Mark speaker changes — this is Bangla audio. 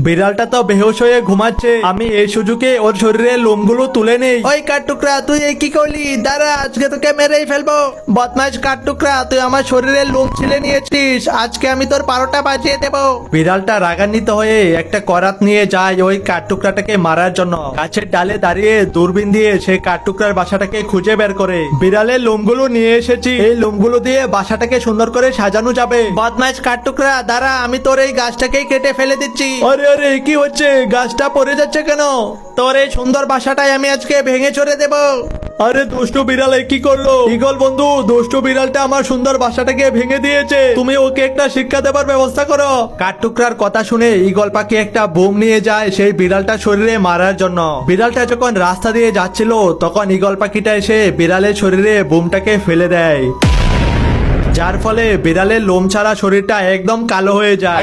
Speaker 1: বিড়ালটা তো বেহুশ হয়ে ঘুমাচ্ছে, আমি এই সুযোগে ওর শরীরের লোমগুলো তুলে নেই।
Speaker 2: ওই কাঠটুকরা, তুই এই কি করলি? দাঁড়া, আজকে তোকে মেরেই ফেলবো। বদমাইশ কাঠটুকরা, তুই আমার শরীরের লোম ছিলে নিয়েছিস, আজকে আমি তোর 12টা বাজিয়ে দেবো।
Speaker 1: বিড়ালটা রাগান্বিত হয়ে একটা করাত নিয়ে যায় ওই কাঠটুকরাটাকে মারার জন্য। গাছের ডালে দাঁড়িয়ে দূরবীন দিয়ে সে কাঠটুকরার বাসাটাকে খুঁজে বের করে। বিড়ালের লোমগুলো নিয়ে এসেছি, এই লোমগুলো দিয়ে বাসাটাকে সুন্দর করে সাজানো যাবে।
Speaker 2: বদমাইশ কাঠটুকরা, দাঁড়া, আমি তোর এই গাছটাকেই কেটে ফেলে দিচ্ছি।
Speaker 1: আরে আরে, কি হচ্ছে? গাছটা পড়ে যাচ্ছে কেন?
Speaker 2: তোর এই সুন্দর বাসাটাই আমি আজকে ভেঙে চড়ে দেবো।
Speaker 1: আরে দুষ্টু বিড়াল এ কি করলো? ইগল বন্ধু, দুষ্টু বিড়ালটা আমার সুন্দর বাসাটাকে ভেঙে দিয়েছে, তুমি ওকে একটা শিক্ষা দেবার ব্যবস্থা করো। কাঠটুকরার কথা শুনে ইগল পাখি একটা বুম নিয়ে যায় সেই বিড়ালটা শরীরে মারার জন্য। বিড়ালটা যখন রাস্তা দিয়ে যাচ্ছিল তখন ইগল পাখিটা এসে বিড়ালের শরীরে বুমটাকে ফেলে দেয়, যার ফলে বিড়ালের লোম ছাড়া শরীরটা একদম কালো হয়ে যায়।